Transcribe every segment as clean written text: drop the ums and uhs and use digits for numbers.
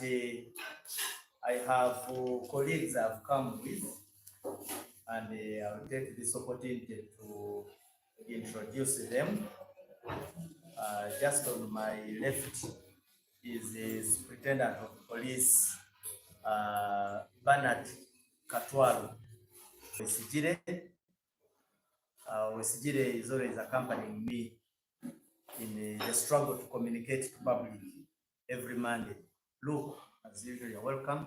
I have colleagues I've come with, and I'll take this opportunity to introduce them. Just on my left is the Superintendent of Police, Bernard Katwalu Wesigire. Wesigire is always accompanying me in the struggle to communicate to public every Monday. Look, as usual, you're welcome.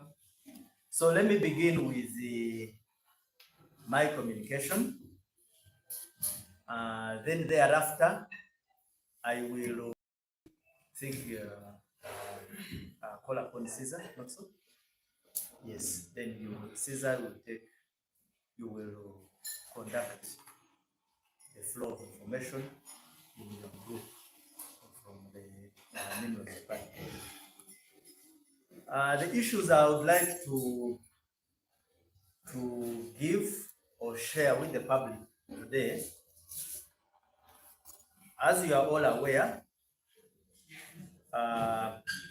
So let me begin with my communication. Then thereafter, I will call upon Caesar, not so? Yes, then Caesar will conduct the flow of information in your group from the numerous departments. The issues I would like to give or share with the public today, as you are all aware,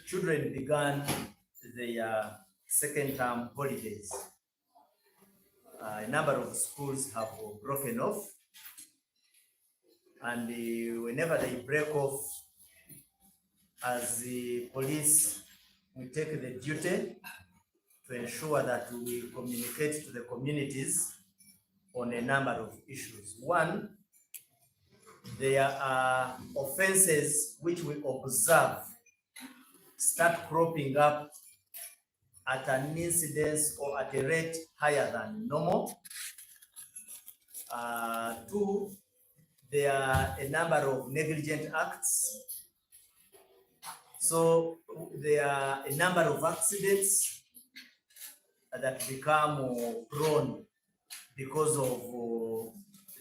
children began their second term holidays. A number of schools have broken off, and whenever they break off, as the police, we take the duty to ensure that we communicate to the communities on a number of issues. One, there are offenses which we observe start cropping up at an incidence or at a rate higher than normal. Two, there are a number of negligent acts. So there are a number of accidents that become prone because of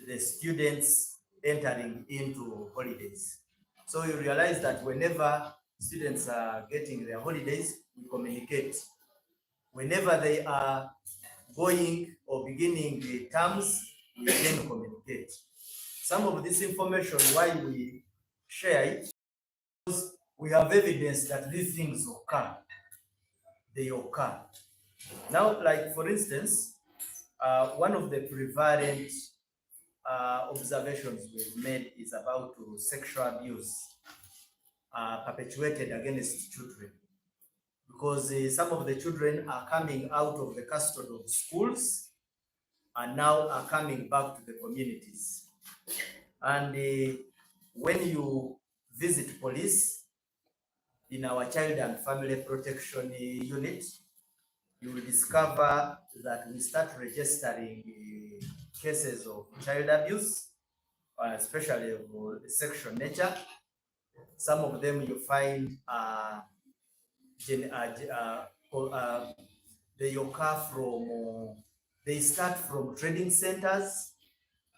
the students entering into holidays. So you realize that whenever students are getting their holidays, we communicate. Whenever they are going or beginning the terms, we then communicate. Some of this information, why we share it, because we have evidence that these things occur. They occur. Now, like for instance, one of the prevalent observations we've made is about sexual abuse perpetuated against children, because some of the children are coming out of the custody of schools and now are coming back to the communities. And when you visit police in our Child and Family Protection Unit, you will discover that we start registering cases of child abuse, especially of sexual nature. Some of them you find they occur from, they start from trading centers.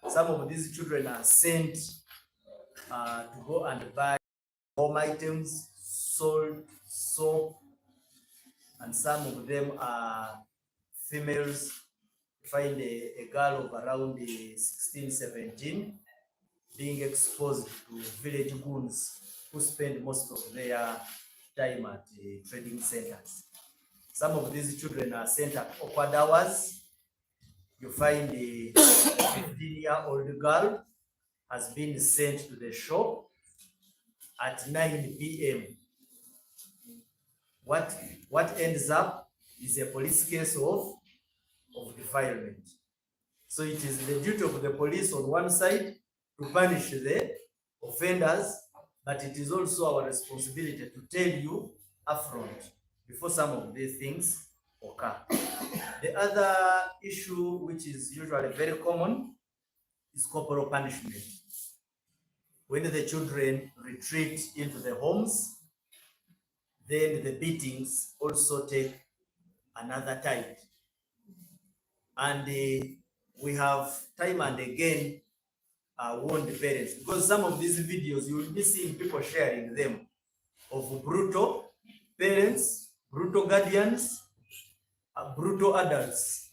Some of these children are sent to go and buy home items, salt, soap, and some of them are females. Find a girl of around 16, 17 being exposed to village goons who spend most of their time at trading centers. Some of these children are sent at awkward hours. You find a 15-year-old girl has been sent to the shop at 9 p.m. What ends up is a police case of defilement. So it is the duty of the police on one side to punish the offenders, but it is also our responsibility to tell you upfront before some of these things occur. The other issue, which is usually very common, is corporal punishment. When the children retreat into the homes, then the beatings also take another type. And we have time and again warned the parents, because some of these videos you will be seeing people sharing them of brutal parents, brutal guardians, brutal adults,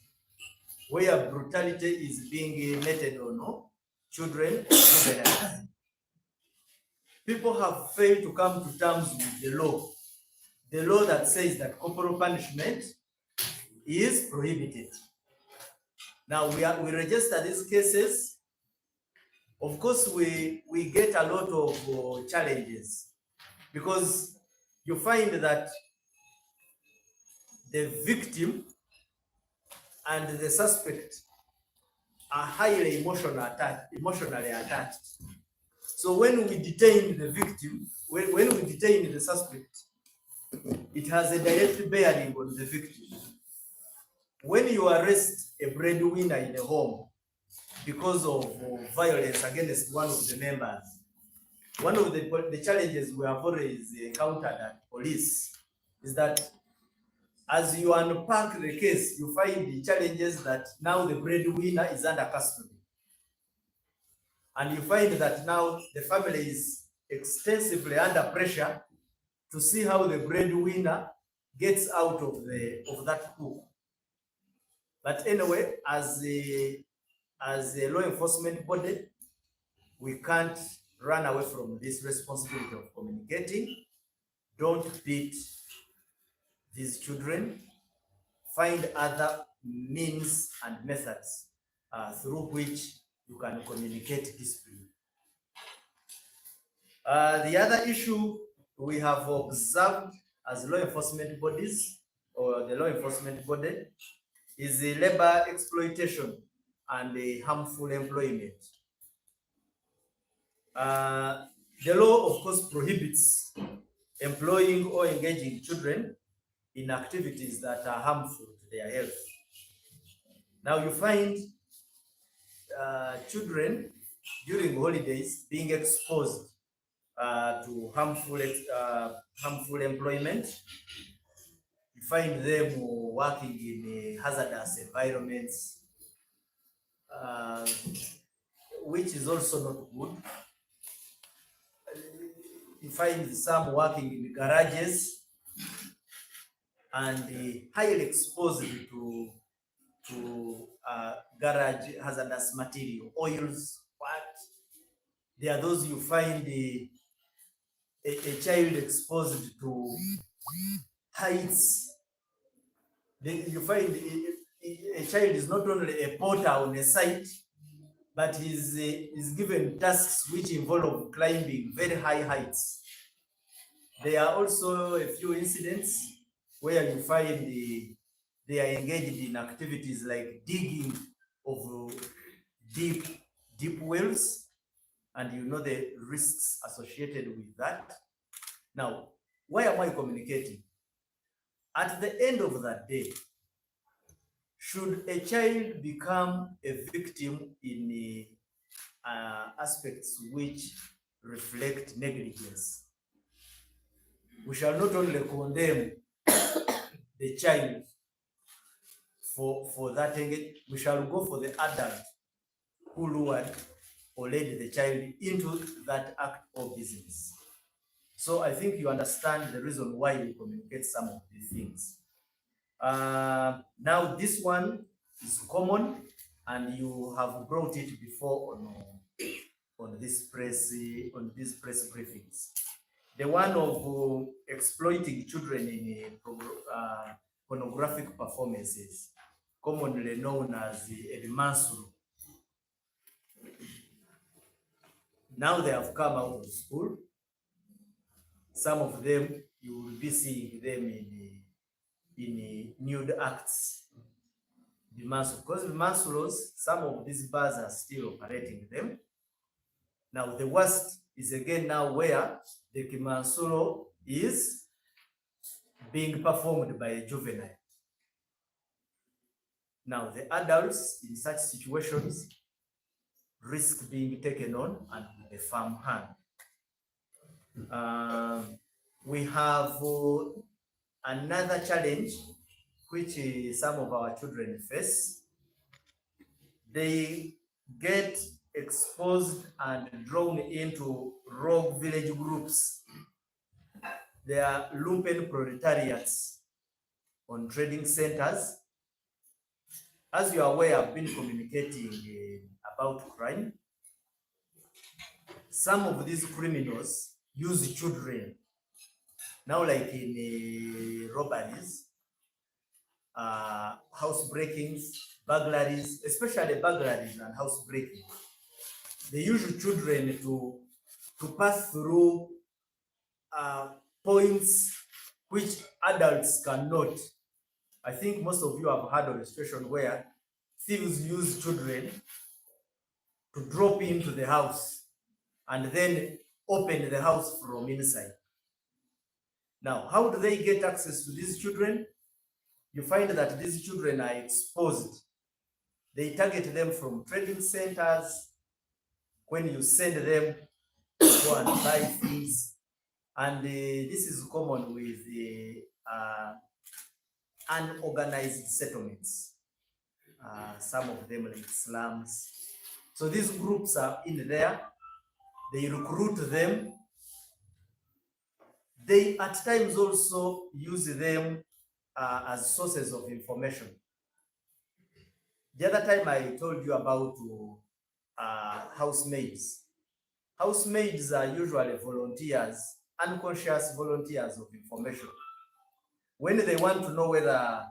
where brutality is being meted on children. People have failed to come to terms with the law the law that says that corporal punishment is prohibited. Now we register these cases. Of course, we get a lot of challenges, because you find that the victim and the suspect are highly emotionally attached. So when we detain the victim, when we detain the suspect, it has a direct bearing on the victim. When you arrest a breadwinner in a home because of violence against one of the members, one of the challenges we have always encountered at police is that as you unpack the case, you find the challenges that now the breadwinner is under custody. And you find that now the family is extensively under pressure to see how the breadwinner gets out of that hook. But anyway, as a law enforcement body, we can't run away from this responsibility of communicating. Don't beat these children. Find other means and methods through which you can communicate discipline. The other issue we have observed as law enforcement bodies, or the law enforcement body, is the labor exploitation and the harmful employment. The law, of course, prohibits employing or engaging children in activities that are harmful to their health. Now you find children during holidays being exposed to harmful employment. You find them working in hazardous environments, which is also not good. You find some working in garages and highly exposed to garage hazardous material, oils, what? There are those you find a child exposed to heights. You find a child is not only a porter on a site, but is given tasks which involve climbing very high heights. There are also a few incidents where you find they are engaged in activities like digging of deep wells, and you know the risks associated with that. Now, why am I communicating? At the end of that day, should a child become a victim in aspects which reflect negligence, we shall not only condemn the child for that engagement, we shall go for the adult who lured or led the child into that act or business. So I think you understand the reason why we communicate some of these things. Now this one is common, and you have brought it before on these press briefings. The one of exploiting children in pornographic performances, commonly known as Edmansuru. Now they have come out of school. Some of them, you will be seeing them in nude acts. Because Mansuros, some of these bars are still operating them. Now the worst is again now where the Kimansuro is being performed by a juvenile. Now the adults in such situations risk being taken on and with a firm hand. We have another challenge which some of our children face. They get exposed and drawn into rogue village groups. They are lumpen proletariats on trading centers. As you are aware, I've been communicating about crime. Some of these criminals use children. Now, like in robberies, house breakings, burglaries, especially burglaries and house breaking, they use children to pass through points which adults cannot. I think most of you have heard of a situation where thieves use children to drop into the house and then open the house from inside. Now, how do they get access to these children? You find that these children are exposed. They target them from trading centers. When you send them to go and buy things, and this is common with the unorganized settlements, some of them like slums. So these groups are in there, they recruit them. They at times also use them as sources of information. The other time I told you about housemaids. Housemaids are usually volunteers, unconscious volunteers of information. When they want to know whether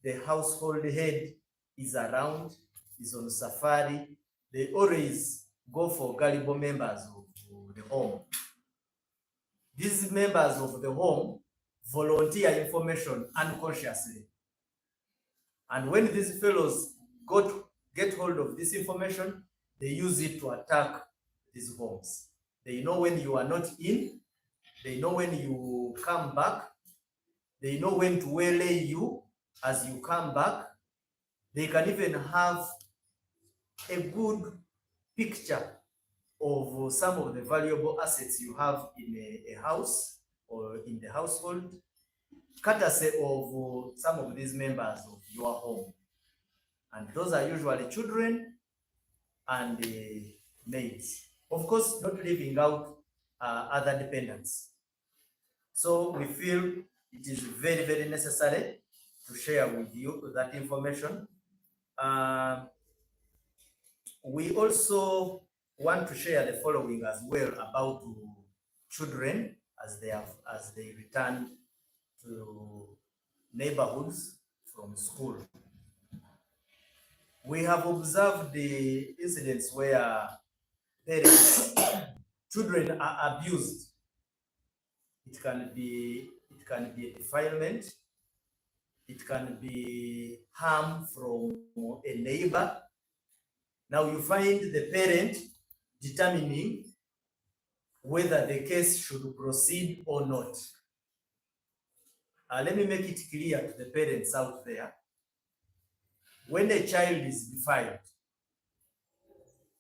the household head is around, is on safari, they always go for gullible members of the home. These members of the home volunteer information unconsciously. And when these fellows get hold of this information, they use it to attack these homes. They know when you are not in, they know when you come back, they know when to waylay you as you come back. They can even have a good picture of some of the valuable assets you have in a house or in the household, courtesy of some of these members of your home. And those are usually children and maids. Of course, not leaving out other dependents. So we feel it is very, very necessary to share with you that information. We also want to share the following as well about children as they return to neighborhoods from school. We have observed the incidents where parents, children are abused. It can be a defilement. It can be harm from a neighbor. Now you find the parent determining whether the case should proceed or not. Let me make it clear to the parents out there. When a child is defiled,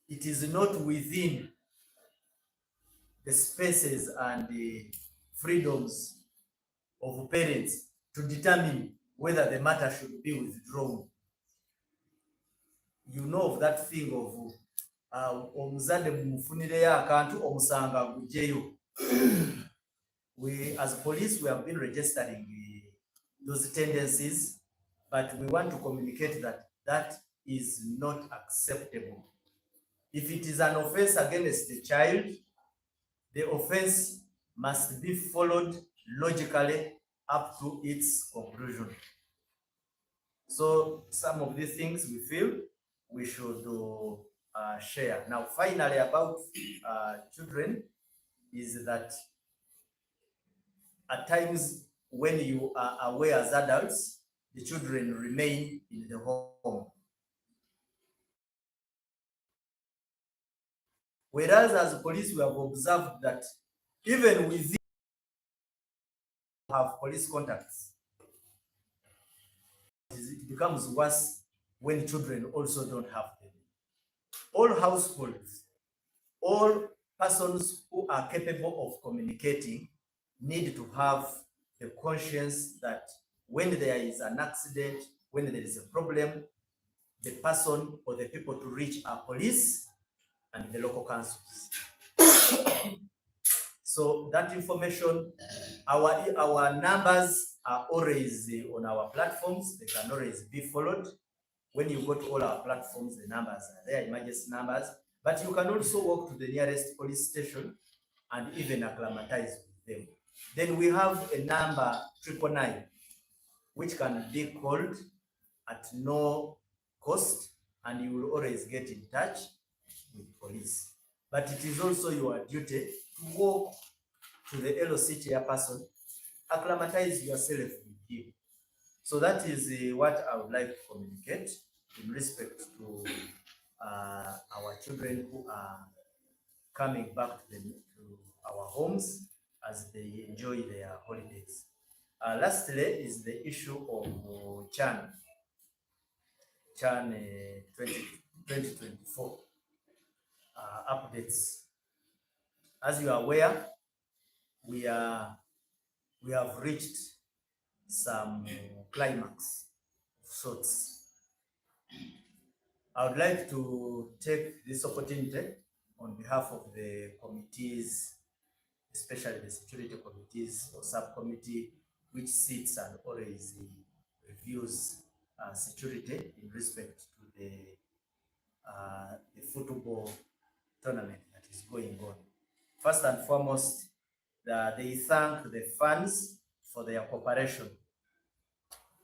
it is not within the spaces and the freedoms of parents to determine whether the matter should be withdrawn. You know of that thing of omuzadde mumufunireyo akantu omusanga gujjeyo. We as police, we have been registering those tendencies, but we want to communicate that that is not acceptable. If it is an offense against a child, the offense must be followed logically up to its conclusion. So some of these things we feel we should share. Now, finally, about children is that at times when you are aware as adults, the children remain in the home. Whereas as police, we have observed that even within have police contacts, it becomes worse when children also don't have them. All households, all persons who are capable of communicating need to have the conscience that when there is an accident, when there is a problem, the person or the people to reach are police and the local councils. So that information, our numbers are always on our platforms. They can always be followed. When you go to all our platforms, the numbers are there, emergency numbers. But you can also walk to the nearest police station and even acclimatize with them. Then we have a number 999, which can be called at no cost, and you will always get in touch with police. But it is also your duty to walk to the LOC chairperson, acclimatize yourself with him. So that is what I would like to communicate in respect to our children who are coming back to our homes as they enjoy their holidays. Lastly is the issue of Chan 2024 updates. As you are aware, we have reached some climax of sorts. I would like to take this opportunity on behalf of the committees, especially the security committees or subcommittee, which sits and always reviews security in respect to the football tournament that is going on. First and foremost, they thank the fans for their cooperation.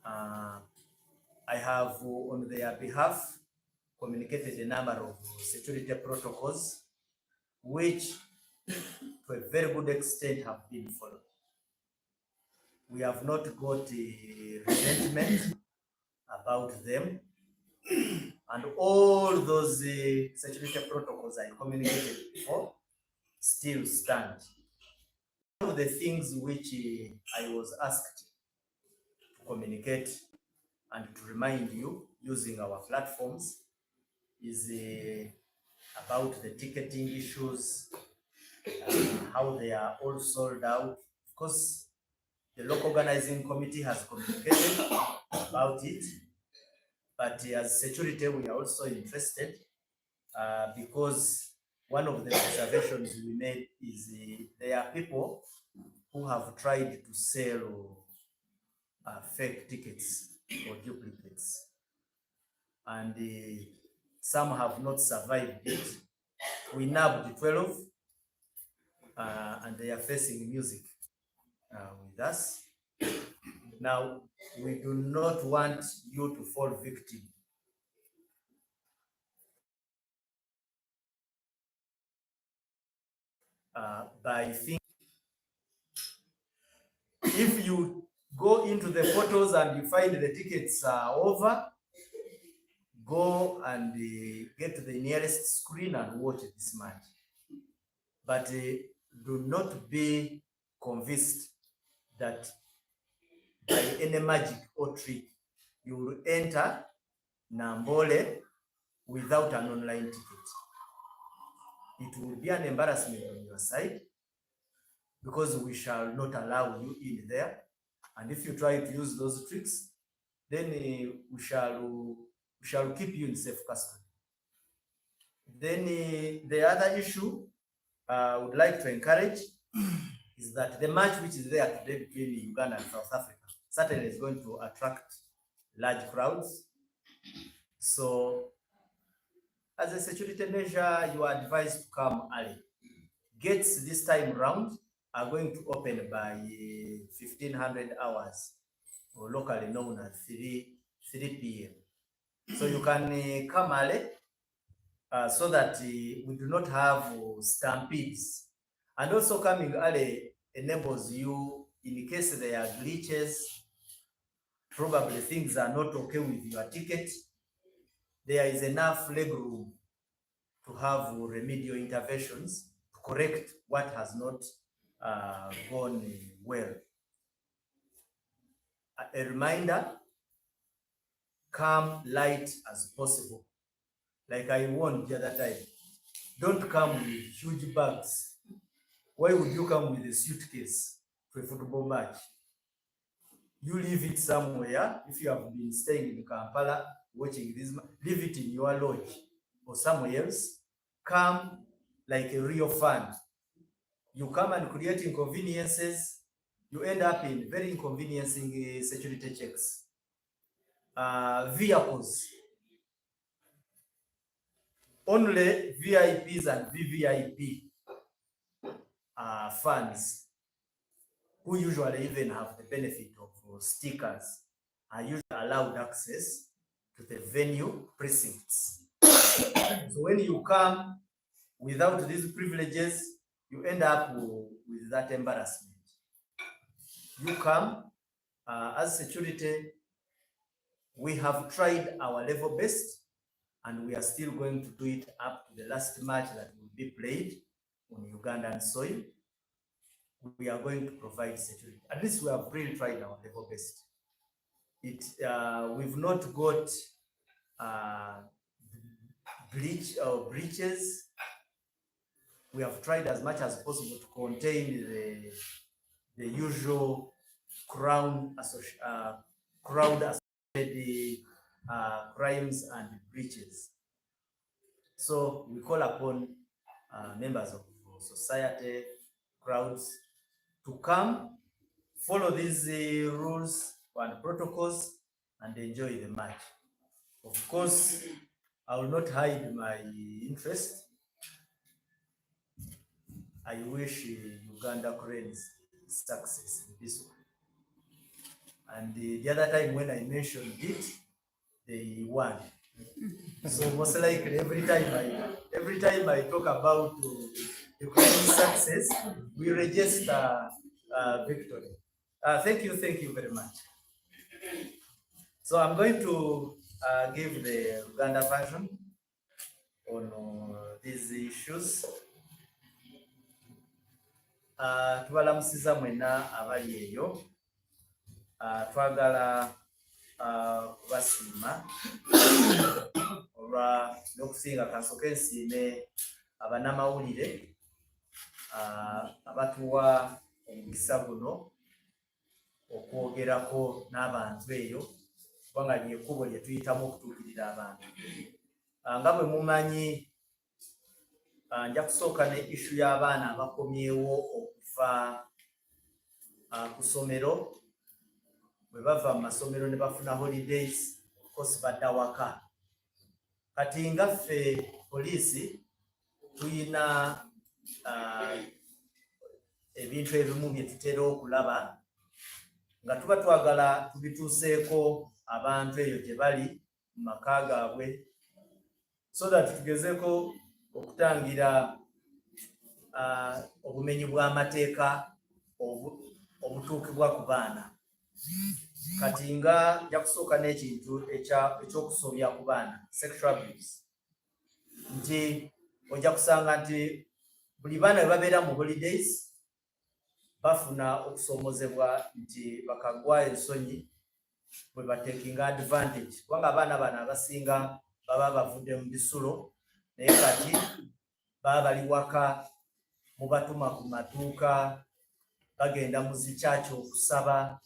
I have, on their behalf, communicated a number of security protocols, which to a very good extent have been followed. We have not got resentment about them, and all those security protocols I communicated before still stand. One of the things which I was asked to communicate and to remind you using our platforms is about the ticketing issues, how they are all sold out. Of course, the local organizing committee has communicated about it, but as security, we are also interested because one of the observations we made is there are people who have tried to sell fake tickets or duplicates, and some have not survived it. We nabbed 12, and they are facing music with us. Now, we do not want you to fall victim by thinking. If you go into the photos and you find the tickets are over, go and get to the nearest screen and watch this match. But do not be convinced that by any magic or trick you will enter Nambole without an online ticket. It will be an embarrassment on your side because we shall not allow you in there. And if you try to use those tricks, then we shall keep you in safe custody. Then the other issue I would like to encourage is that the match which is there today between Uganda and South Africa certainly is going to attract large crowds. So as a security measure, you are advised to come early. Gates this time round are going to open by 1500 hours, or locally known as 3 p.m. So you can come early so that we do not have stampedes. And also coming early enables you, in case there are glitches, probably things are not okay with your ticket, there is enough leg room to have remedial interventions to correct what has not gone well. A reminder, come light as possible. Like I warned the other time, don't come with huge bags. Why would you come with a suitcase to a football match? You leave it somewhere. If you have been staying in Kampala watching this, leave it in your lodge or somewhere else. Come like a real fan. You come and create inconveniences. You end up in very inconveniencing security checks. Vehicles. Only VIPs and VVIP fans who usually even have the benefit of stickers are usually allowed access to the venue precincts. So when you come without these privileges, you end up with that embarrassment. You come as security, we have tried our level best, and we are still going to do it up to the last match that will be played on Ugandan soil. We are going to provide security. At least we have really tried our level best. We've not got breaches. We have tried as much as possible to contain the usual crowd associated crimes and breaches. So we call upon members of society, crowds, to come, follow these rules and protocols, and enjoy the match. Of course, I will not hide my interest. I wish Uganda Cranes success in this one. And the other time when I mentioned it, they won. So most likely every time I talk about the Cranes success, we register victory. Thank you very much. So I'm going to give the Uganda version on these issues. Tubalamusiza mwena abali eyo. Twagala kubasiima olwa n'okusinga kasoke nsiime abanamawulire abatuwa omukisa guno okwogerako n'abantu eyo, kubanga ly'ekkubo lye tuyitamu okutuukirira abantu. Nga bwe mumanyi, nja kusooka ne issue y'abaana abakomyewo okuva ku ssomero, bwe bava mu masomero ne bafuna holidays, of course badda waka. Kati nga ffe poliisi tuyina ebintu ebimu bye tutera okulaba nga tuba twagala tubituuseeko abantu eyo gye bali mu maka gaabwe, so that tugezeeko okutangira obumenyi bw'amateeka obutuukibwa ku baana. Kati nga nja kusooka n'ekintu ekyokusobya ku baana, sexual abuse, nti ojja kusanga nti buli baana bwe babeera mu holidays bafuna okusoomozebwa nti bakagwa ensonyi bwe batekinga advantage, kubanga abaana bano abasinga baba bavudde mu bisulo naye kati baba bali waka, mubatuma ku maduuka, bagenda mu zikyaki okusaba.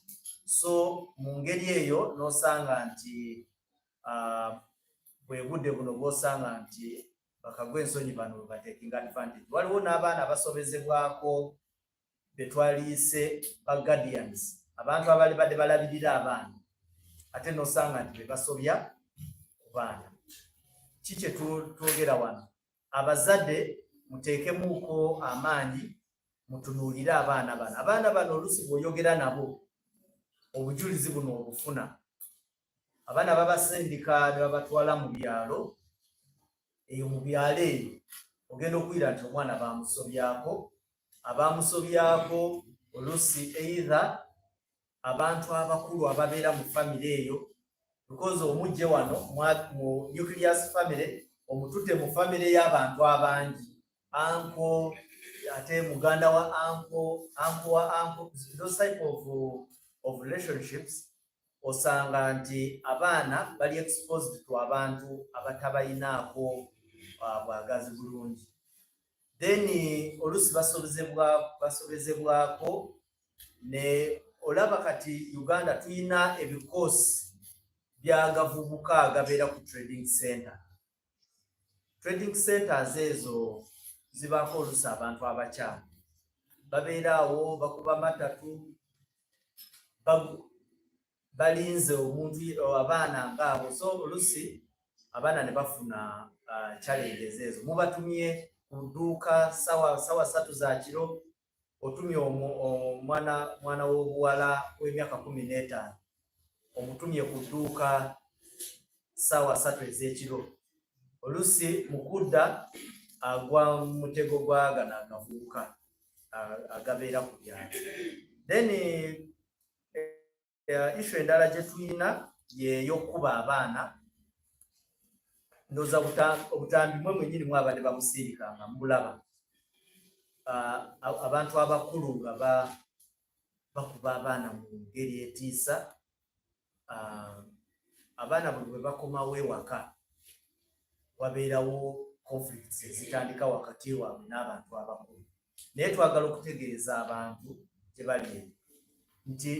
So mu ngeri eyo n'osanga nti bwe budde buno bw'osanga nti bakagwa ensonyi bano bwe batekinga advantage. Waliwo n'abaana abasobezebwako be twaliise ba guardians, abantu abali badde balabirira abaana, ate n'osanga nti be basobya ku baana. Ki kye twogera wano? Abazadde muteekemuuko amaanyi, mutunuulire abaana bano. Abaana bano oluusi bw'oyogera nabo obujulizi buno obufuna. Abaana babasindika ne babatwala mu byalo, eyo mu byalo eyo ogenda okuwulira nti omwana bamusobyako. Abamusobyako oluusi either abantu abakulu ababeera mu famire eyo, because omujje wano mu nucleus family, omutute mu famire y'abantu abangi, uncle, ate muganda wa uncle, those type of relationships, osanga nti abaana bali exposed to abantu abatabayinaako bwagazi bulungi. Then oluusi basobezebwako ne olaba kati Uganda tuyina ebikoosi by'agavubuka agabeera ku trading center. Trading centers ezo zibaako oluusi abantu abakyala babeera awo, bakuba matatu, balinze omuntu abaana ngaabo. So oluusi abaana ne bafuna challenges ezo. Mubatumye ku dduuka sawa 3 za kiro, otumye omwana w'obuwala w'emyaka 15 omutumye ku dduuka ssaawa 3 ez'ekiro, oluusi mukudda agwa mu mutego gwa gano agavubuka agabeera ku byalo. Then issue endala gye tulina y'ey'okuba abaana. Ndoza obutambi mwe mwennyini mwabadde bamusirika nga mbulaba. Abantu abakulu nga bakuba abaana mu ngeri etiisa. Abaana bwe bakomawo ewaka wabeerawo conflicts ezitandika wakati waabwe n'abantu abakulu. Naye twagala okutegeeza abantu gye bali nti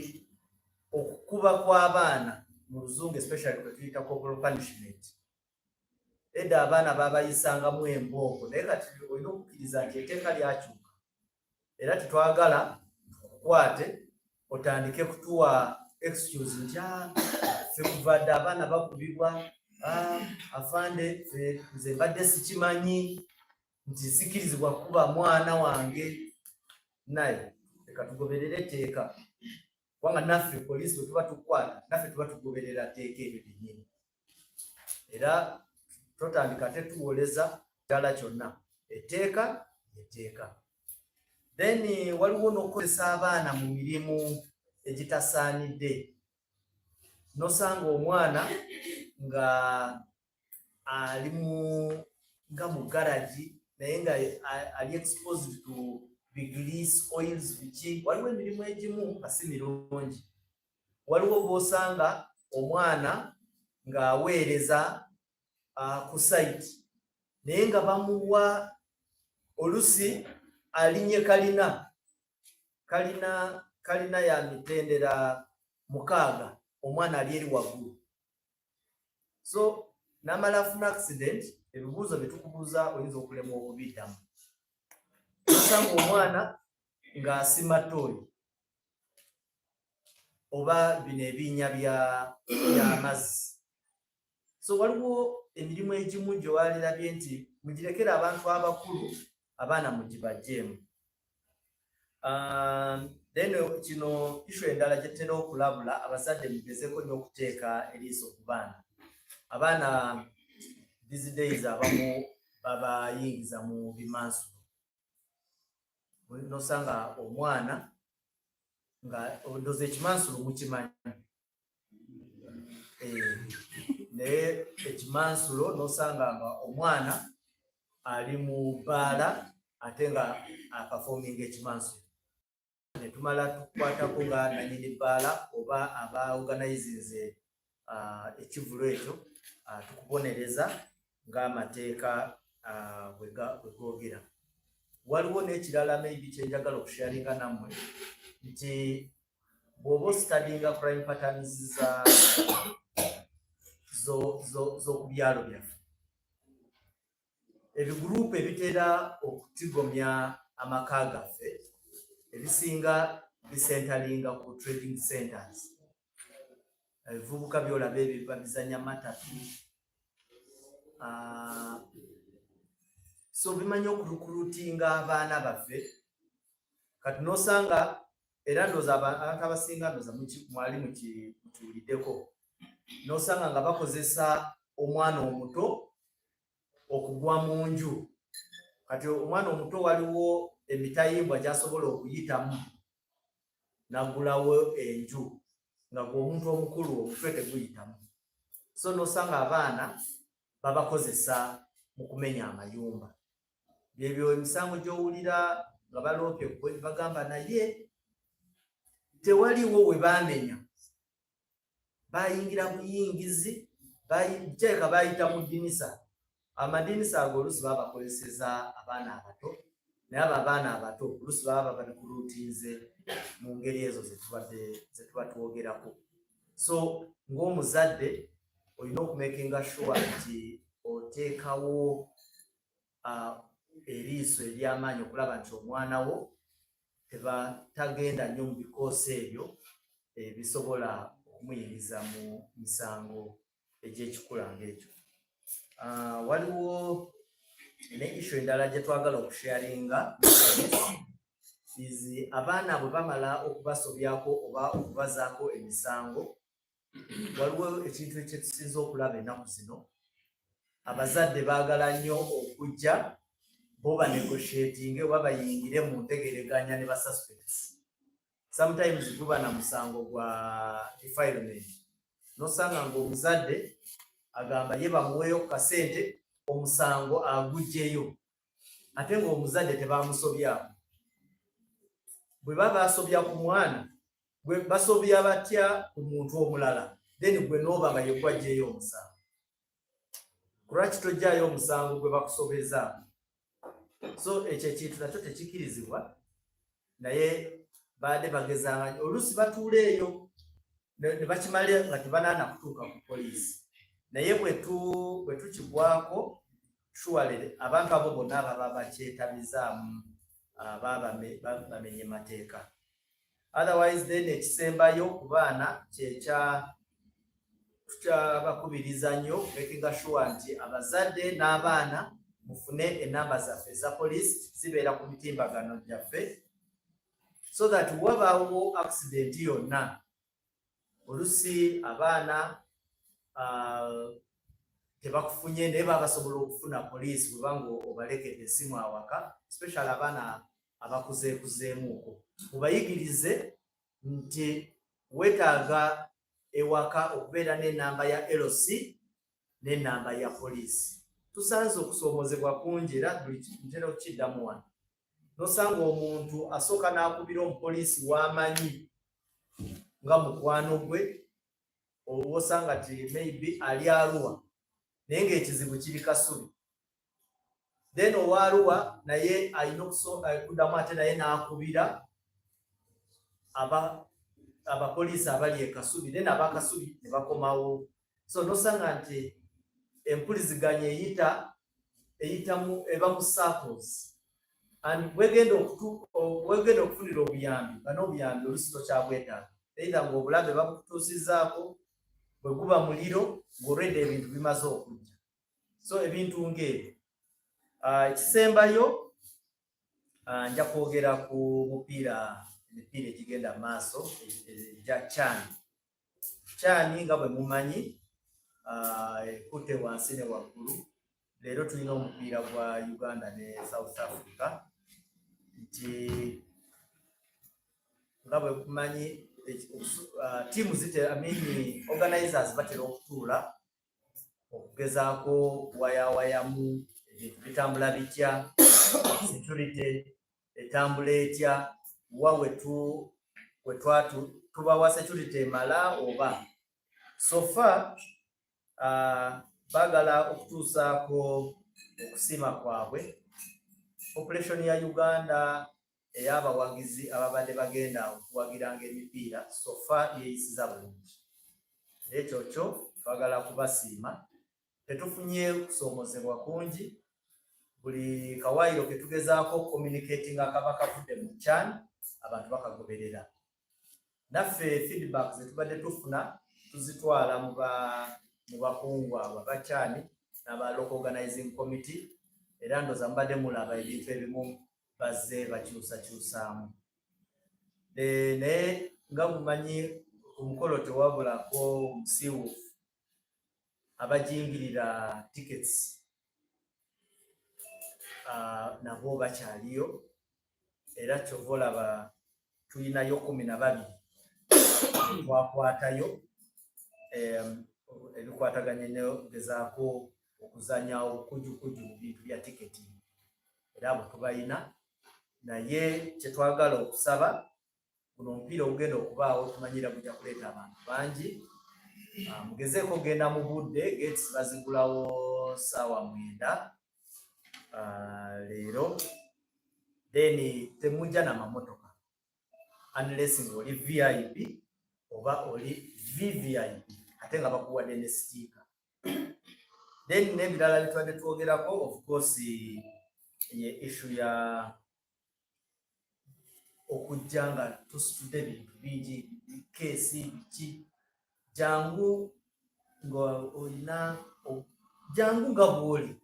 okukuba kw'abaana mu Luzungu especially kwe tuyita corporal punishment, edda abaana babayisangamu embooko, naye kati olina okukkiriza nti etteeka lyakyuka era tetwagala tukukwate otandike kutuwa excuse nti ffe kuvadde abaana bakubibwa, afande nze mbadde sikimanyi nti sikirizibwa kuba mwana wange. Naye leka tugoberere etteeka, kubanga naffe poliisi bwe tuba tukwata naffe tuba tugoberera tteeka eryo lyennyini, era totandika tetuwoleza ddala kyonna, etteeka etteeka. Then waliwo n'okukozesa abaana mu mirimu egitasaanidde. Nosanga omwana nga ali nga mu garagi naye nga ali exposed to grease, oils, biki. Waliwo emirimu egimu nga si mirungi. Waliwo bw'osanga omwana ng'aweereza ku site naye nga bamuwa olusi alinye kalina ya mitendera 6, omwana ali eri waggulu. So n'amala afuna accident, ebibuuzo bye tukubuuza oyinza okulemwa okubiddamu. Osanga omwana ng'asima ttooyi oba bino ebinnya by'amazzi. So waliwo emirimu egimu gye walirabye nti mugirekere abantu abakulu, abaana mugibagyeemu. Then kino issue endala gye tutera okulabula, abazadde mugezeeko nnyo okuteeka eriiso ku baana. Abaana these days abamu babayingiza mu bimansulo. Nosanga omwana nga ondoza ekimansulo mukimanyi, naye ekimansulo nosanga nga omwana ali mu bbaala ate nga apafominga ekimansulo. Netumala tukwatako nga nanyini bbaala oba abaorganizinze ekivulo ekyo, tukubonereza ng'amateeka bwe googera. Waliwo n'ekirala maybe kyenjagala okusharinga nammwe nti bw'oba ositadinga crime patterns z'oku byalo byaffe, ebiguruupu ebitera okutigomya amaka gaffe ebisinga bisentalinga ku trading centers. Ebivubuka byolaba ebyo babizanya matatu. So bimanyi okurukurutinga abaana baffe. Kati nosanga era ndoza abantu abasinga ndoza mwali mukiwuliddeko, nosanga nga bakozesa omwana omuto okugwa mu nju. Kati omwana omuto waliwo emitayimbwa gy'asobola okuyitamu n'aggulawo enju nga gwe omukulu omutwe teguyitamu. So nosanga abaana babakozesa mu kumenya amayumba. Byebyo emisango gy'owulira nga baloopye kwe bagamba naye tewaliwo we baamenya, bayingira buyingizi, teeka bayita mu ddinisa. Amadinisa ago oluusi babakozeseza abaana abato, naye abo abaana abato oluusi baba babikuruutinze mu ngeri ezo ze tuba twogerako. So ng'omuzadde olina okumakinga sure nti oteekawo eriiso ery'amaanyi okulaba nti omwana wo tagenda nnyo mu bikoosi ebyo ebisobola okumuyingiza mu misango egy'ekikula ng'ekyo. Waliwo ne issue endala gye twagala okusharinga is abaana bwe bamala okubasobyako oba okubazaako emisango, waliwo ekintu ekyetusinza okulaba ennaku zino. Abazadde baagala nnyo okujja bo banegotiatinge oba bayingire mu ntegereganya ne basuspects. Sometimes guba na musango gwa defilement, nosanga ng'omuzadde agamba ye bamuweeyo ku kasente omusango agugjeyo, ate ng'omuzadde tebamusobyako. Bwe baba basobya ku mwana, bwe basobya batya ku muntu omulala, then gwe n'oba nga ye gwajjeyo omusango. Lwaki tojjaayo omusango gwe bakusobeza? So ekyo ekintu nakyo tekikirizibwa, naye baade bagezanga oluusi batuula eyo ne bakimala nga tebanaana kutuuka ku poliisi. Naye bwe tukigwako surely abantu abo bonna baba bakyetabizaamu bamenye mateeka. Otherwise then ekisembayo ku baana tukyabakubiriza nnyo making sure nti abazadde n'abaana mufune enamba zaffe eza poliisi zibeera ku mitimbagano gyaffe, so that wabaawo accident yonna olusi abaana tebakufunye naye baba basobola okufuna poliisi bwebanga obalekedde essimu awaka, especially abaana abakuzeekuzeemuuko. Mubayigirize nti weetaaga ewaka okubeera n'ennamba ya LC n'ennamba ya poliisi. Tusanze okusoomozebwa kungi era buli ntera okukiddamu wano. Nosanga omuntu asooka n'akubira omupoliisi w'amanyi nga mukwano gwe, osanga ti maybe ali Arua naye ng'ekizibu kiri Kasubi, then owa Arua naye alina okuddamu ate naye n'akubira abapoliisi abali e Kasubi, then abakasubi ne bakomawo. So nosanga nti empuliziganya eba mu circles, and wegenda okufunira obuyambi n'obuyambi olusi tokyabwetaaga, either ng'obulabe babukutuusizaako, bwe guba muliro ng'olwedde ebintu bimaze okujja. So ebintu ng'ebyo. Ekisembayo nja kwogera ku emipira egigenda maaso egya CHAN nga bwe mumanyi ekutte wansi ne waggulu. Leero tulina omupiira gwa Uganda ne South Africa, nti nga bwe mumanyi tiimu organizers batera okutuula okugezaako wayawayamu ebintu bitambula bitya, security etambula etya, wa tubawa security emala oba. So far baagala okutuusaako okusiima kwabwe population ya Uganda ey'abawagizi ababadde bagenda okuwagiranga emipiira so far yeeyisiza bulungi. Ekyo kyo twagala kubasiima. Tetufunye kusoomozebwa kungi, buli kawaayiro ke tugezaako communicating akaba kavudde mu CHAN abantu bakagoberera. Naffe feedback ze tubadde tufuna tuzitwala mu bakungu abo aba CHAN n'aba local organizing committee, era ndoza mbadde mulaba ebintu ebimu bazze bakyusakyusaamu. Naye nga mumanyi omukolo tewabulako omusiiwuufu abajingirira tickets nabo bakyaliyo, era kyova olaba tulinayo 12 twakwatayo ebikwataganye negezaako okuzanya obukujukuju mu bintu bya tiketi, era abo tubayina. Naye kyetwagala okusaba, guno omupiira ogenda okubaawo tumanyira gujja kuleeta abantu bangi. Mugezeeko genda mu budde, gates bazigulawo ssaawa 9 leero, then temujja n'amamotoka unless ng'oli VIP oba oli VVIP ate nga bakuwadde ne sitiika. Then n'ebirala bitwadde twogerako, of course ye issue ya okujja nga tusitudde ebintu bingi, keesi biki, jangu ng'olina jangu nga bw'oli,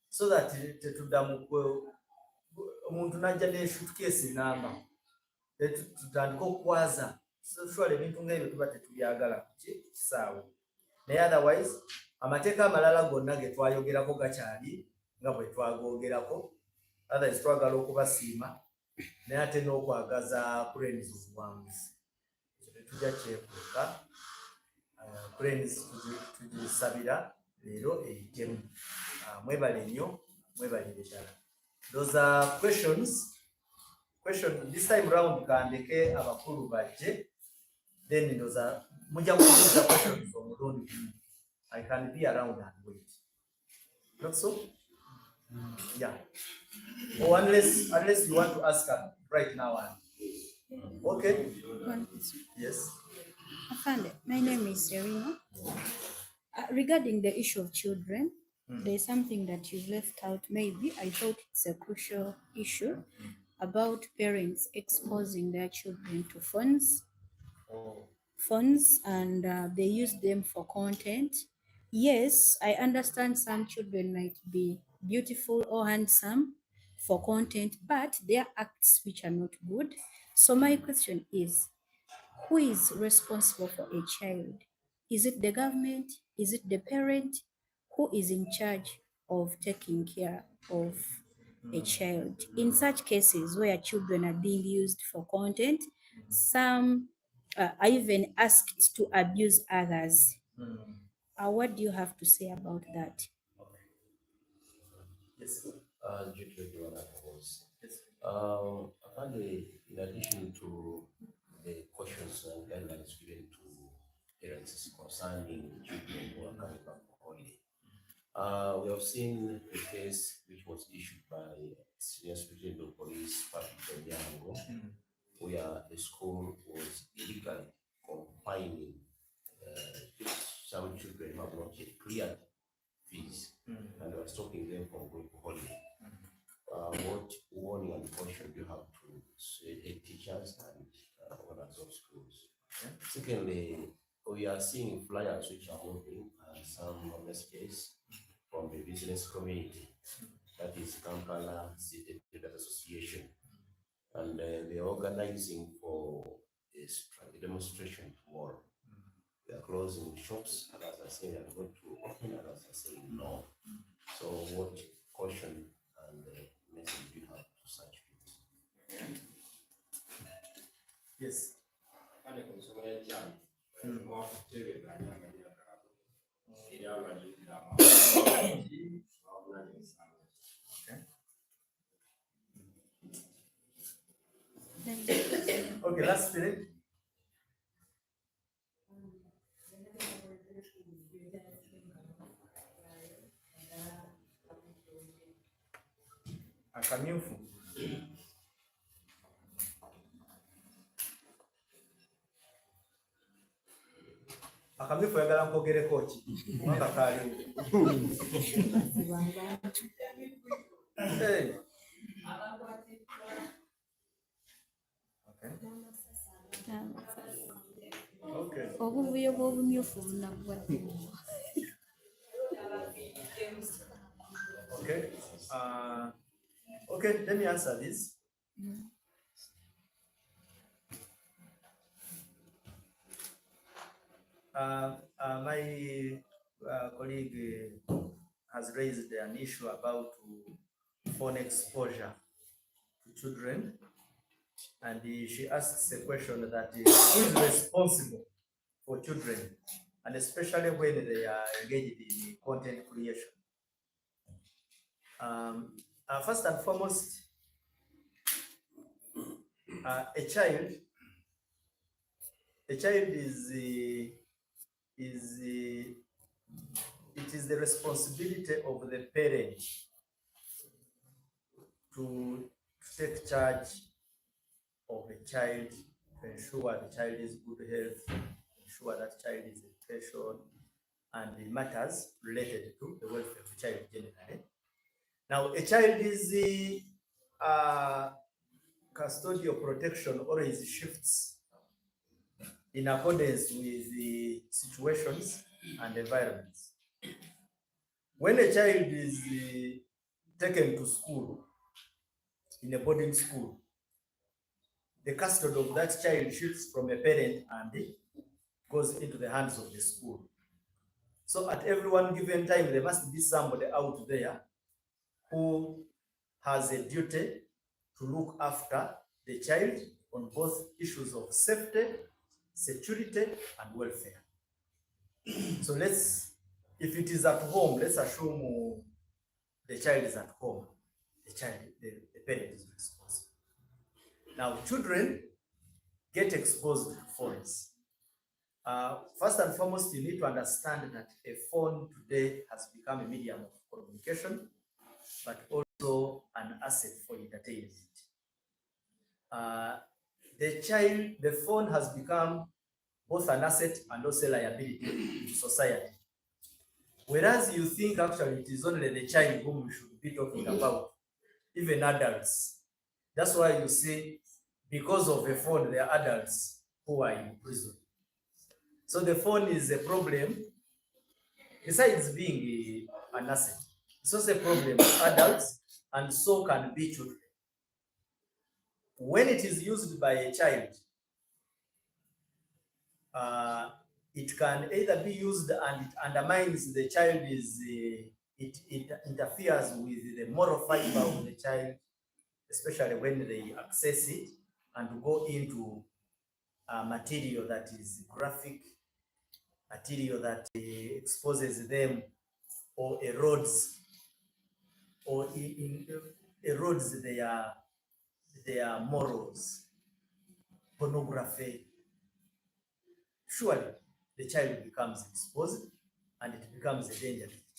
so that tetudda mu omuntu najja ne suitcase namba tutandika okwaza soshwala ebintu ngaebyo tuba tetubyagala kisaawe naye otherwise amateeka amalala gonna ge twayogerako gakyali nga bwe twagogerako otherwise twagala okubasiima naye ate n'okwagaza cranes obuwanguzi tetujja kyekuuka cranes tugisabira leero eyitemu mwebale nnyo mwebalire ddala. Those are questions. This time round kandeke abakulu bajje, then those are muja kuuliza questions omulundi. I can be around and wait. Not so? Yeah. Or unless you want to ask her right now. Okay. Yes. Afande, my name is Serena. Regarding the issue of children, there's something that you've left out. Maybe I thought it's a crucial issue about parents exposing their children to phones, and they use them for content. Yes, I understand some children might be beautiful or handsome for content, but their acts which are not good. So my question is, who is responsible for a child? Is it the government? Is it the parent? Who is in charge of taking care of a child? In such cases where children are being used for content, some are even asked to abuse others. What do you have to say about that? Yes. Apparently, in addition to the questions and guidelines given to parents concerning children who are coming back from holiday, we have seen the case which was issued by Senior Superintendent of Police Patrick Naguru, where the school was illegally confining some children who have not yet cleared fees and were stopping them from going to holiday. What warning and caution do you have to say teachers and owners of schools? Secondly, we are seeing flyers which are moving some messages from the business community, that is Kampala City Traders Association, and they are organizing for a demonstration tomorrow. They are closing shops, and as I say, they are going to open, and as I say, no. So what caution and message do you have to such people? Yes. Okay, last minute. Akamyufu. Akamyufu yagala nkogereko ki? Mwaka kali. Hey. Okay. Obuvuyo bw'obumyufu bunagwadde. Okay. Okay, let me answer this. My colleague has raised an issue about phone exposure to children, and she asks a question that who is responsible for children, and especially when they are engaged in content creation. First and foremost, a child is the responsibility of the parent to take charge of a child, to ensure the child is good health, ensure that child is education, and the matters related to the welfare of the child generally. Now, a child is the custodial protection always shifts in accordance with the situations and environments. When a child is taken to school, in a boarding school, the custody of that child shifts from a parent and goes into the hands of the school. So at every one given time, there must be somebody out there who has a duty to look after the child on both issues of safety, security, and welfare. So if it is at home, let's assume the child is at home, the parent is responsible. Now, children get exposed to phones. First and foremost, you need to understand that a phone today has become a medium of communication, but also an asset for entertainment. The phone has become both an asset and also a liability in society. Whereas you think actually it is only the child whom we should be talking about, even adults. That's why you see, because of a phone, there are adults who are in prison. So the phone is a problem, besides being an asset. It's also a problem for adults, and so can be children. When it is used by a child, it can either be used and it undermines the child, it interferes with the moral fiber of the child, especially when they access it and go into material that is graphic, material that exposes them or erodes their morals, pornography. Surely the child becomes exposed and it becomes a danger to the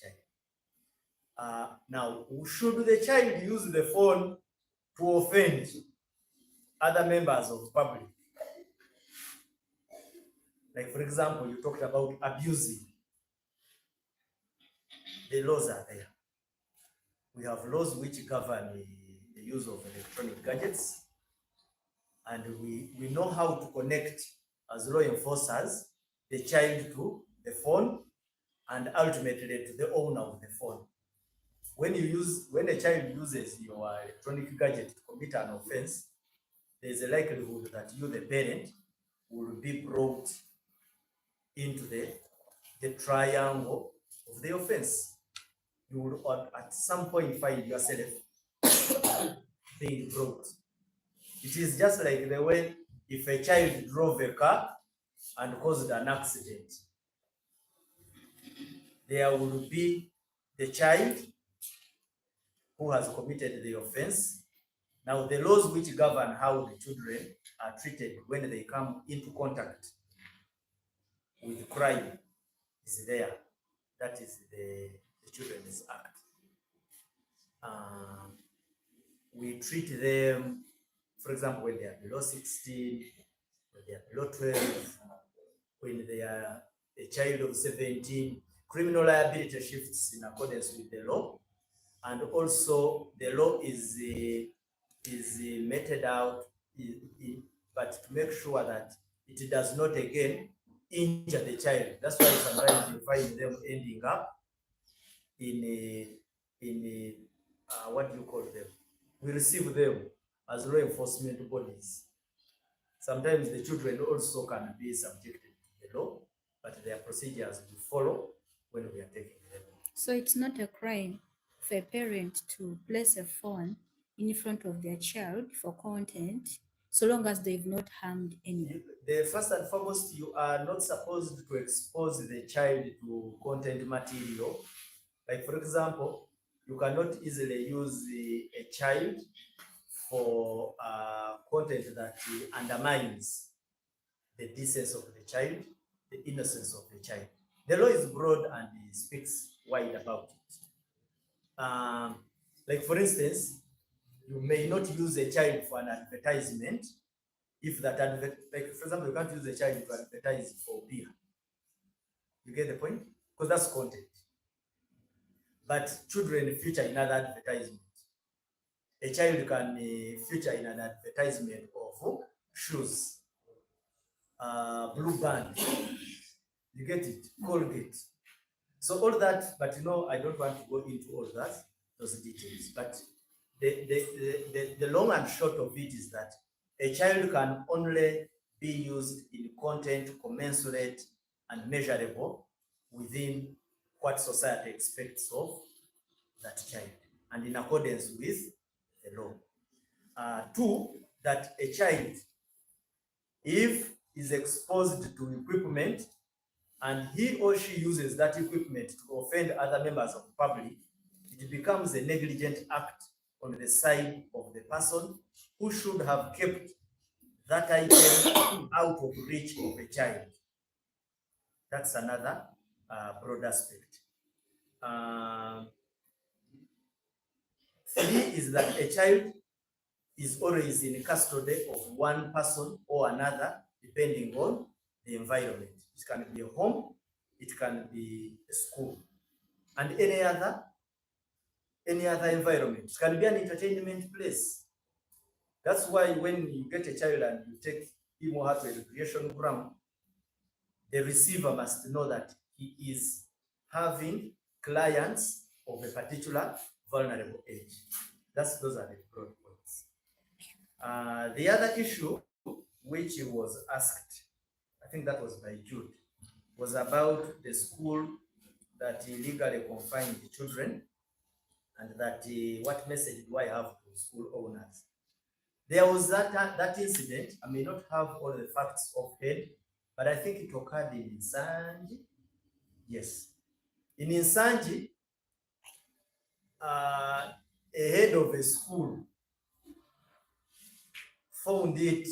child. Now, should the child use the phone to offend other members of the public? Like, for example, you talked about abusing. The laws are there. We have laws which govern the use of electronic gadgets, and we know how to connect, as law enforcers, the child to the phone and ultimately to the owner of the phone. When a child uses your electronic gadget to commit an offense, there's a likelihood that you, the parent, will be brought into the triangle of the offense. You will at some point find yourself being brought. It is just like the way if a child drove a car and caused an accident, there will be the child who has committed the offense. Now, the laws which govern how the children are treated when they come into contact with crime is there. That is the Children's Act. We treat them, for example, when they are below 16, when they are below 12, when they are a child of 17, criminal liability shifts in accordance with the law. And also the law is meted out, but to make sure that it does not again injure the child. That's why sometimes you find them ending up in what do you call them? We receive them as law enforcement bodies. Sometimes the children also can be subjected to the law, but there are procedures we follow when we are taking them. So it's not a crime for a parent to place a phone in front of their child for content, so long as they've not harmed anyone. First and foremost, you are not supposed to expose the child to content material. Like, for example, you cannot easily use a child for content that undermines the decency of the child, the innocence of the child. The law is broad and it speaks wide about it. Like, for instance, you may not use a child for an advertisement if that like, for example, you can't use a child to advertise for beer. You get the point? Because that's content. But children feature in other advertisements. A child can feature in an advertisement of shoes, Blue Band. You get it? Colgate. So all that, but I don't want to go into all that, those details. But the long and short of it is that a child can only be used in content commensurate and measurable within what society expects of that child and in accordance with the law. Two, that a child, if is exposed to equipment and he or she uses that equipment to offend other members of the public, it becomes a negligent act on the side of the person who should have kept that item out of reach of a child. That's another broad aspect. Three is that a child is always in custody of one person or another, depending on the environment. It can be a home, it can be a school, and any other environment. It can be an entertainment place. That's why when you get a child and you take him or her to a recreation ground, the receiver must know that he is having clients of a particular vulnerable age. Those are the broad points. The other issue which was asked, I think that was by Jude, was about the school that illegally confined the children, and that what message do I have to school owners? There was that incident. I may not have all the facts offhand, but I think it occurred in Nsanji. Yes, in Nsanji, a head of a school found it,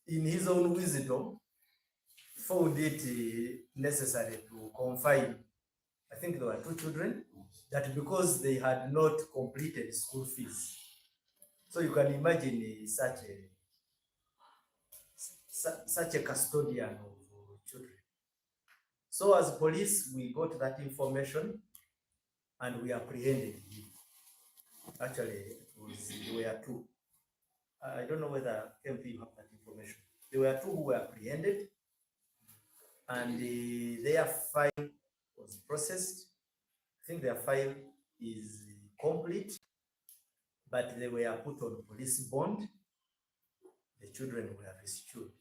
in his own wisdom, found it necessary to confine, I think there were 2 children, that because they had not completed school fees. So you can imagine such a custodian of children. So as police, we got that information and we apprehended him. Actually, there were 2. I don't know whether MP you have that information. There were 2 who were apprehended, and their file was processed. I think their file is complete, but they were put on police bond. The children were rescued.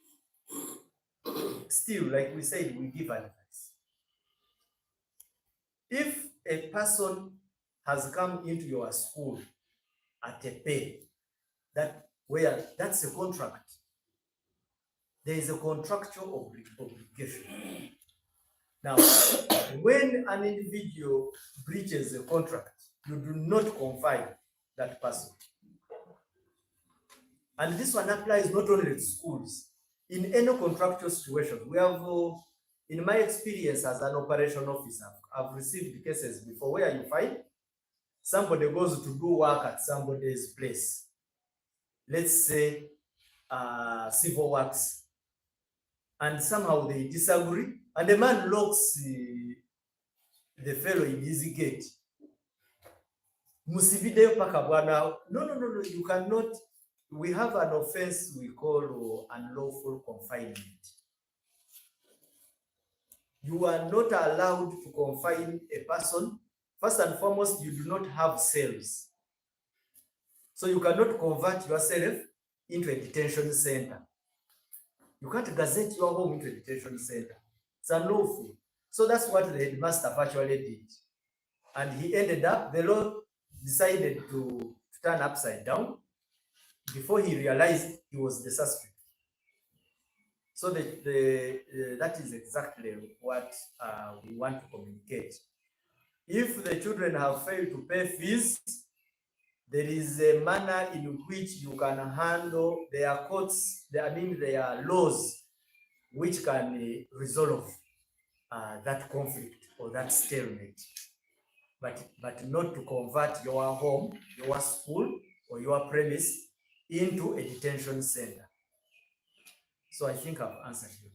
Still, like we said, we give advice. If a person has come into your school at a pay, that's a contract. There is a contractual obligation. Now, when an individual breaches a contract, you do not confine that person. And this one applies not only to schools. In any contractual situation, we have, in my experience as an operation officer, I've received cases before where you find somebody goes to do work at somebody's place. Let's say civil works, and somehow they disagree, and the man locks the fellow in his gate. Musibideyo paka bwana. No, you cannot. We have an offense we call unlawful confinement. You are not allowed to confine a person. First and foremost, you do not have cells. So you cannot convert yourself into a detention center. You can't gazette your home into a detention center. It's unlawful. So that's what the headmaster virtually did. And he ended up, the law decided to turn upside down before he realized he was the suspect. So that is exactly what we want to communicate. If the children have failed to pay fees, there is a manner in which you can handle their courts, their laws, which can resolve that conflict or that stalemate. But not to convert your home, your school, or your premise into a detention center. So I think I've answered you.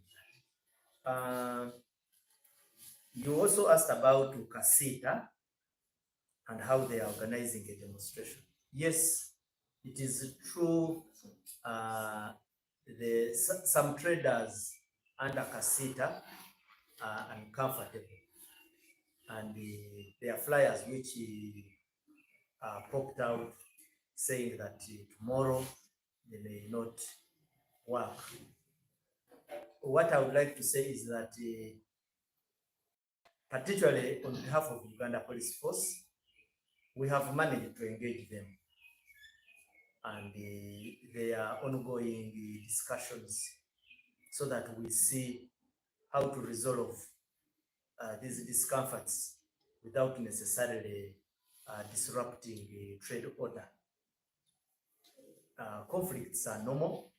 You also asked about Casita and how they are organizing a demonstration. Yes, it is true. Some traders under Casita are uncomfortable, and their flyers, which popped out saying that tomorrow they may not work. What I would like to say is that particularly on behalf of Uganda Police Force, we have managed to engage them, and there are ongoing discussions so that we see how to resolve these discomforts without necessarily disrupting the trade order. Conflicts are normal.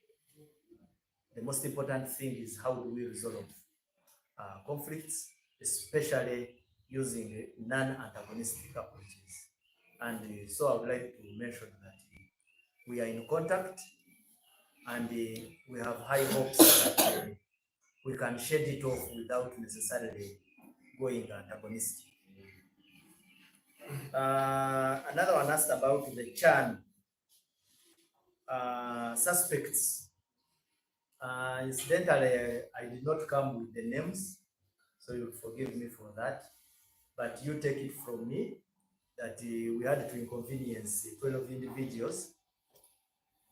The most important thing is how do we resolve conflicts, especially using non-antagonistic approaches. And so I would like to mention that we are in contact, and we have high hopes that we can shed it off without necessarily going antagonistic. Another one asked about the Chan suspects. Incidentally, I did not come with the names, so you'll forgive me for that. But you take it from me that we had to inconvenience 12 individuals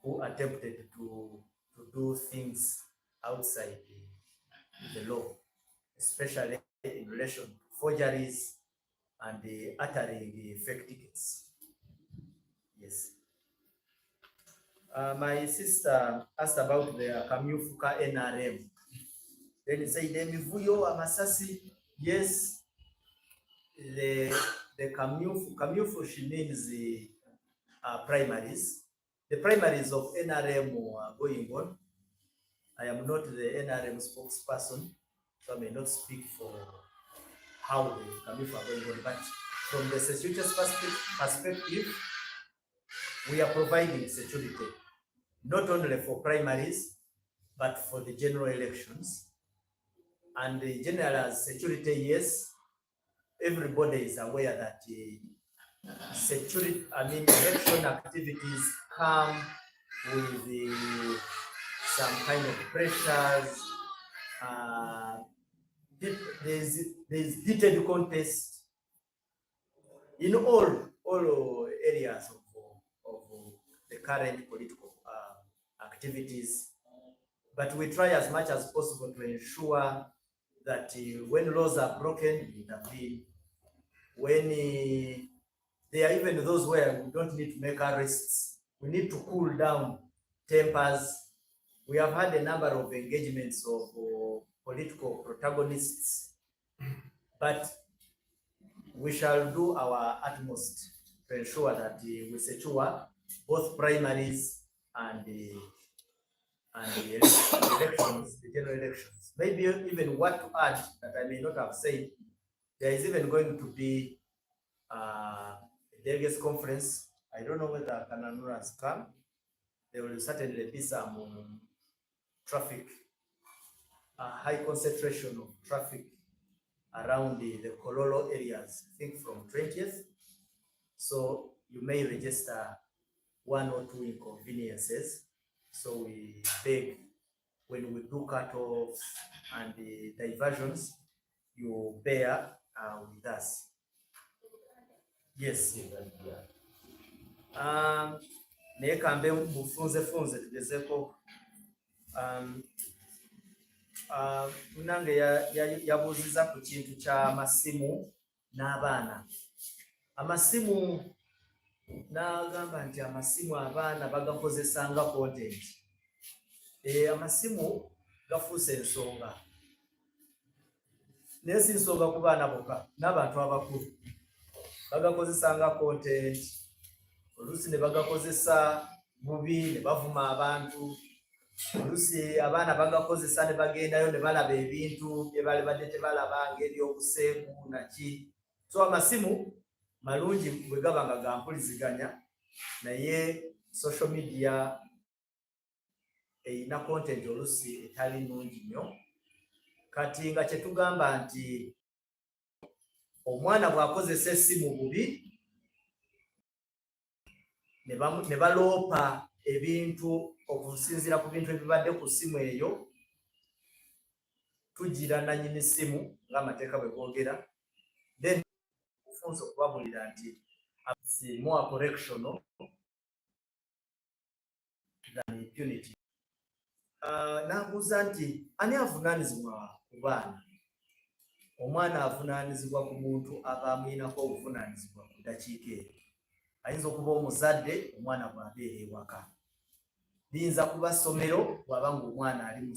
who attempted to do things outside the law, especially in relation to forgeries and uttering fake tickets. Yes. My sister asked about the Kamyufuka NRM. Then he said, Demivuyo Amasasi. Yes, the Kamyufu, she means the primaries. The primaries of NRM are going on. I am not the NRM spokesperson, so I may not speak for how the Kamyufu are going on. But from the security's perspective, we are providing security, not only for primaries, but for the general elections. And the general security, yes, everybody is aware that election activities come with some kind of pressures. There's heated contest in all areas of the current political activities. But we try as much as possible to ensure that when laws are broken, we intervene. When there are even those where we don't need to make arrests, we need to cool down tempers. We have had a number of engagements of political protagonists, but we shall do our utmost to ensure that we secure both primaries and the elections, the general elections. Maybe even what to add that I may not have said, there is even going to be a delegates conference. I don't know whether Kananura has come. There will certainly be some traffic, high concentration of traffic around the Kololo areas, I think from 20th. So you may register 1 or 2 inconveniences. So we beg, when we do cutoffs and the diversions, you bear with us. Yes. Naye kambe bufunze tugezeko. Munange yabuuziza ku kintu ky'amasimu n'abaana. Amasimu n'agamba nti amasimu abaana bagakozesa nga content. Amasimu gafuuse ensonga. Naye si nsonga ku baana bokka, n'abantu abakulu bagakozesa nga content. Oluusi ne bagakozesa bubi ne bavuma abantu. Oluusi abaana bagakozesa ne bagendayo ne balaba ebintu bye bali badde tebalaba ng'ebyobuseegu naki. So amasimu malungi bwe gaba nga ga mpuliziganya, naye social media eyina content oluusi etali nnungi nnyo. Kati nga kye tugamba nti omwana bw'akozesa essimu bubi ne baloopa ebintu okusinziira ku bintu ebibadde ku ssimu eyo, tugira nannyini ssimu ng'amateeka bwe googera, then kufunza okubabulira nti It's more correctional than impunity. Nabuuza nti ani avunaanyizibwa ku baana? Omwana avunaanyizibwa ku muntu aba amuyinako obuvunaanyizibwa ku ddakiika eyo. Ayinza okuba omuzadde, omwana bw'abeera ewaka. Liyinza kuba ssomero bw'aba ng'omwana ali mu